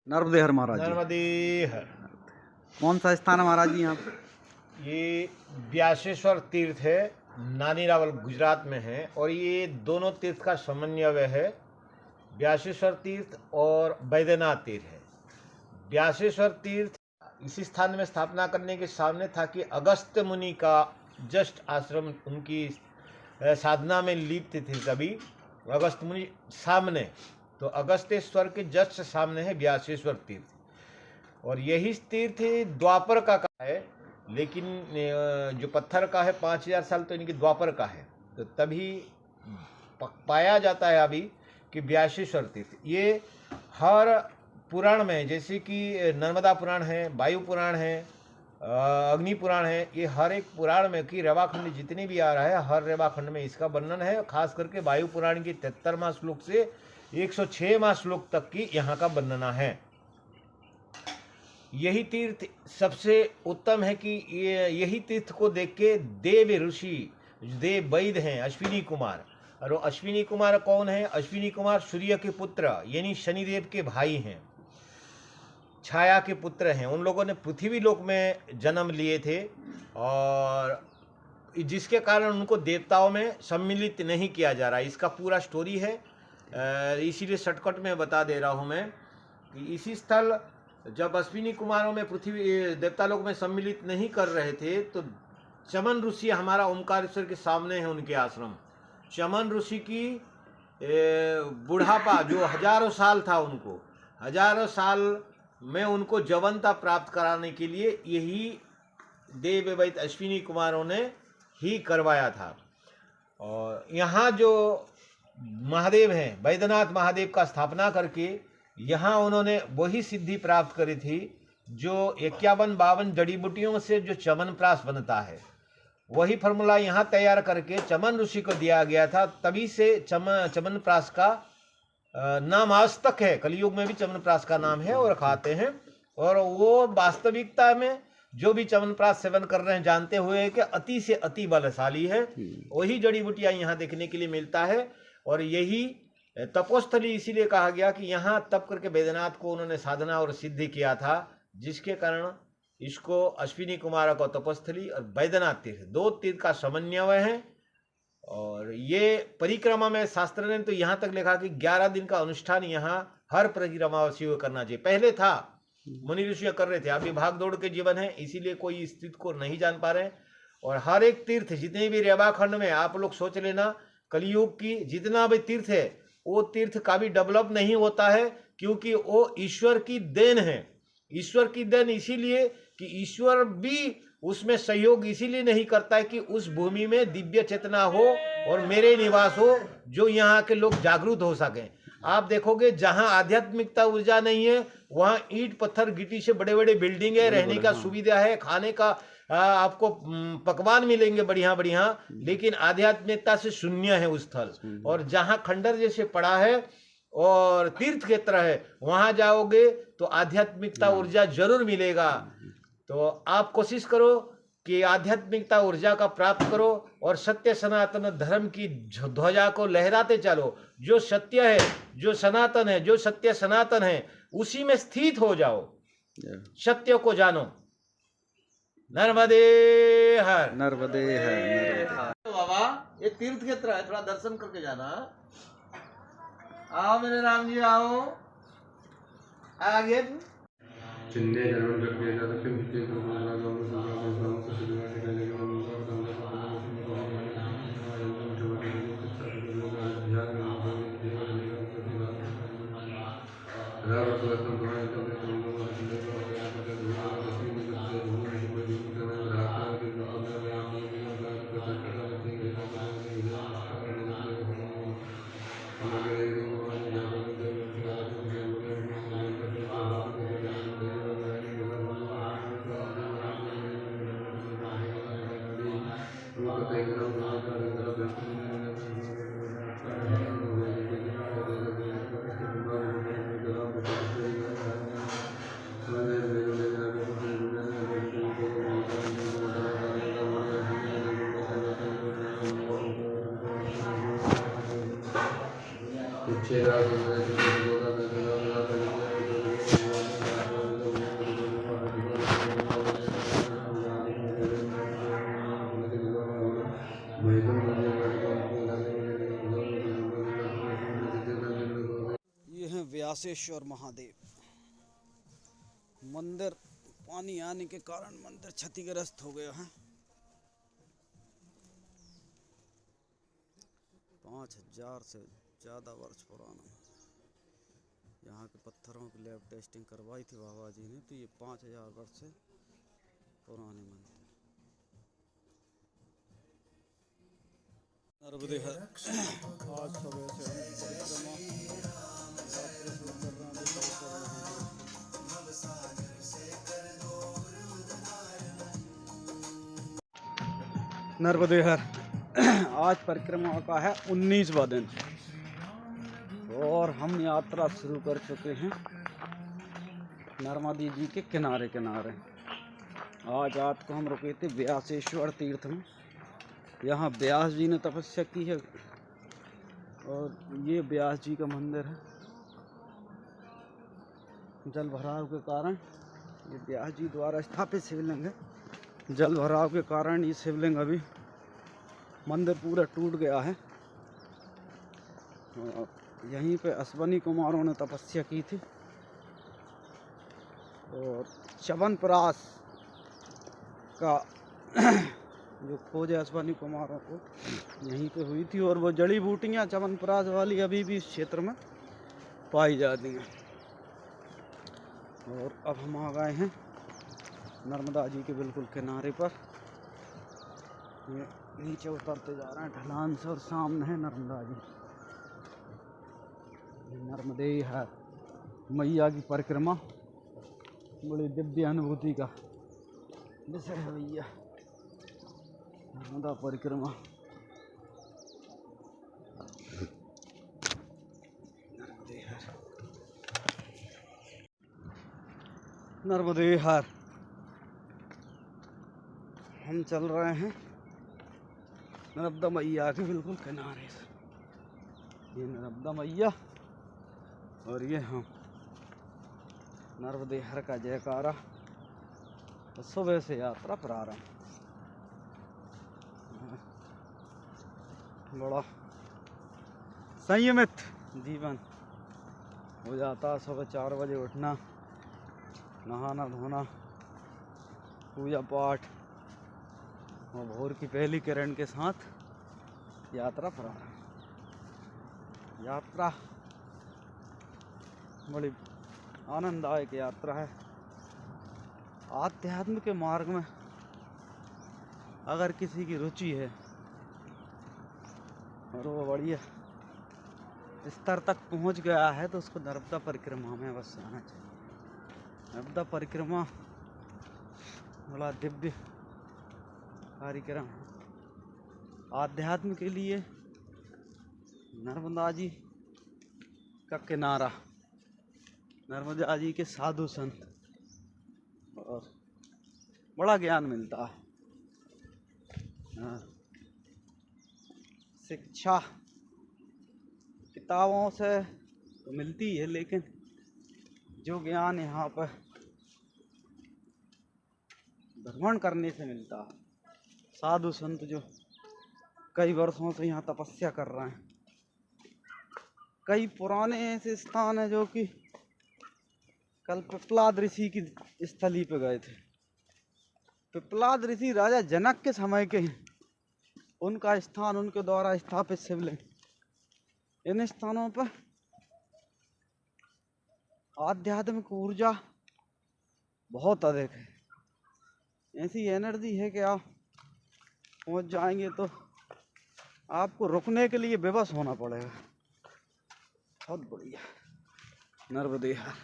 नर्मदे हर महाराज जी। नर्मदे हर। कौन सा स्थान है महाराज जी यहाँ? ये व्यासेश्वर तीर्थ है, नानीरावल गुजरात में है। और ये दोनों तीर्थ का समन्वय है, व्यासेश्वर तीर्थ और बैद्यनाथ तीर्थ है। व्यासेश्वर तीर्थ इसी स्थान में स्थापना करने के सामने था कि अगस्त्य मुनि का जस्ट आश्रम उनकी साधना में लिप्त थे, तभी अगस्त्य मुनि सामने, तो अगस्त्येश्वर के जस्ट सामने है व्यासेश्वर तीर्थ। और यही तीर्थ द्वापर का है, लेकिन जो पत्थर का है 5000 साल तो इनकी द्वापर का है। तो तभी पाया जाता है अभी कि व्यासेश्वर तीर्थ ये हर पुराण में, जैसे कि नर्मदा पुराण है, वायु पुराण है, अग्नि पुराण है, ये हर एक पुराण में कि रेवाखंड जितने भी आ रहा है, हर रेवाखंड में इसका वर्णन है। खास करके वायु पुराण की 73वां श्लोक से 106वां श्लोक तक की यहाँ का वर्णना है। यही तीर्थ सबसे उत्तम है कि यही तीर्थ को देख के देव ऋषि, देव वैद्य हैं अश्विनी कुमार। और वो अश्विनी कुमार कौन है? अश्विनी कुमार सूर्य के पुत्र यानी शनिदेव के भाई हैं, छाया के पुत्र हैं। उन लोगों ने पृथ्वी लोक में जन्म लिए थे और जिसके कारण उनको देवताओं में सम्मिलित नहीं किया जा रहा। इसका पूरा स्टोरी है, इसीलिए शॉर्टकट में बता दे रहा हूँ मैं कि इसी स्थल जब अश्विनी कुमारों में पृथ्वी देवता लोक में सम्मिलित नहीं कर रहे थे, तो चमन ऋषि हमारा ओमकारेश्वर के सामने है उनके आश्रम। चमन ऋषि की बुढ़ापा जो हजारों साल था, उनको हजारों साल में उनको जवनता प्राप्त कराने के लिए यही देव वैद्य अश्विनी कुमारों ने ही करवाया था। और यहाँ जो महादेव हैं, बैद्यनाथ महादेव का स्थापना करके यहाँ उन्होंने वही सिद्धि प्राप्त करी थी जो 51-52 जड़ी बूटियों से जो चमनप्राश बनता है, वही फॉर्मूला यहाँ तैयार करके चमन ऋषि को दिया गया था। तभी से चमनप्राश का नाम आज तक है, कलयुग में भी चमनप्राश का नाम है और खाते हैं। और वो वास्तविकता में जो भी चमनप्राश सेवन कर रहे हैं जानते हुए कि अति से अति बलशाली है। वही जड़ी बूटियाँ यहाँ देखने के लिए मिलता है। और यही तपोस्थली इसीलिए कहा गया कि यहाँ तप करके बैद्यनाथ को उन्होंने साधना और सिद्धि किया था, जिसके कारण इसको अश्विनी कुमार को तपोस्थली और बैद्यनाथ तीर्थ, दो तीर्थ का समन्वय है। और ये परिक्रमा में शास्त्र ने तो यहाँ तक लिखा कि 11 दिन का अनुष्ठान यहाँ हर परिक्रमावासी को करना चाहिए। पहले था मुनि ऋषि कर रहे थे, अभी भाग दौड़ के जीवन है, इसीलिए कोई इस तीर्थ को नहीं जान पा रहे। और हर एक तीर्थ जितने भी रेवाखंड में आप लोग सोच लेना, कलयुग की जितना भी तीर्थ है वो तीर्थ का भी डेवलप नहीं होता है, क्योंकि वो ईश्वर की देन है। ईश्वर की देन इसीलिए कि ईश्वर भी उसमें सहयोग इसीलिए नहीं करता है कि उस भूमि में दिव्य चेतना हो और मेरे निवास हो, जो यहाँ के लोग जागरूक हो सकें। आप देखोगे जहाँ आध्यात्मिकता ऊर्जा नहीं है, वहाँ ईंट पत्थर गिट्टी से बड़े बड़े बिल्डिंग है, रहने का सुविधा है, खाने का आपको पकवान मिलेंगे बढ़िया बढ़िया, लेकिन आध्यात्मिकता से शून्य है उस स्थल। और जहाँ खंडर जैसे पड़ा है और तीर्थ क्षेत्र है, वहाँ जाओगे तो आध्यात्मिकता ऊर्जा जरूर मिलेगा। तो आप कोशिश करो कि आध्यात्मिकता ऊर्जा का प्राप्त करो और सत्य सनातन धर्म की ध्वजा को लहराते चलो। जो सत्य है, जो सनातन है, जो सत्य सनातन है, उसी में स्थित हो जाओ, सत्य को जानो। नर्मदे हर। नर्मदे है। बाबा ये तीर्थ क्षेत्र है, थोड़ा दर्शन करके जाना। आओ मेरे राम जी, आओ आगे। व्यासेश्वर महादेव मंदिर पानी आने के कारण मंदिर क्षतिग्रस्त हो गया है। 5000 से ज़्यादा वर्ष पुराना। यहाँ के पत्थरों की लैब टेस्टिंग करवाई थी बाबा जी ने, तो ये 5000 वर्ष से पुराने मंदिर। नर्मदे है आज सुबह से हम नर्मदे हर आज परिक्रमा का है 19वां दिन और हम यात्रा शुरू कर चुके हैं नर्मदा जी के किनारे किनारे। आज रात को हम रुके थे व्यासेश्वर तीर्थ में। यहाँ व्यास जी ने तपस्या की है और ये व्यास जी का मंदिर है। जल भराव के कारण ये व्यास जी द्वारा स्थापित शिवलिंग है। जल भराव के कारण ये शिवलिंग अभी मंदिर पूरा टूट गया है। यहीं पे अश्वनी कुमारों ने तपस्या की थी और च्यवनप्राश का जो खोज है अश्वनी कुमारों को यहीं पे हुई थी और वो जड़ी बूटियाँ च्यवनप्राश वाली अभी भी इस क्षेत्र में पाई जाती हैं। और अब हम आ गए हैं नर्मदा जी के बिल्कुल किनारे पर। ये नीचे उतरते जा रहे हैं ढलान से और सामने है नर्मदा जी। नर्मदे है मैया की परिक्रमा बड़ी दिव्य अनुभूति का विषय है भैया। नर्मदा परिक्रमा नर्मदे हर हम चल रहे हैं नर्मदा मैया के बिल्कुल किनारे से। ये नर्मदा मैया और ये हम नर्मदे हर का जयकारा। तो सुबह से यात्रा प्रारंभ। बड़ा संयमित जीवन हो जाता। सुबह 4 बजे उठना, नहाना धोना, पूजा पाठ और भोर की पहली किरण के साथ यात्रा प्रारंभ। यात्रा बड़ी आनंददायक यात्रा है। आध्यात्म के मार्ग में अगर किसी की रुचि है और वो बढ़िया स्तर तक पहुंच गया है तो उसको नर्मदा परिक्रमा में अवश्य आना चाहिए। नर्मदा परिक्रमा बड़ा दिव्य कार्यक्रम है। आध्यात्म के लिए नर्मदा जी का किनारा, नर्मदा जी के साधु संत और बड़ा ज्ञान मिलता है। शिक्षा किताबों से तो मिलती है लेकिन जो ज्ञान यहाँ पर भ्रमण करने से मिलता है। साधु संत जो कई वर्षों से यहाँ तपस्या कर रहे हैं। कई पुराने ऐसे स्थान हैं जो कि कल पिप्पलाद ऋषि की स्थली पे गए थे। पिप्पलाद ऋषि राजा जनक के समय के हैं। उनका स्थान, उनके द्वारा स्थापित शिवलिंग। इन स्थानों पर आध्यात्मिक ऊर्जा बहुत अधिक है। ऐसी एनर्जी है कि आप पहुंच जाएंगे तो आपको रुकने के लिए विवश होना पड़ेगा। बहुत बढ़िया नर्मदे हर।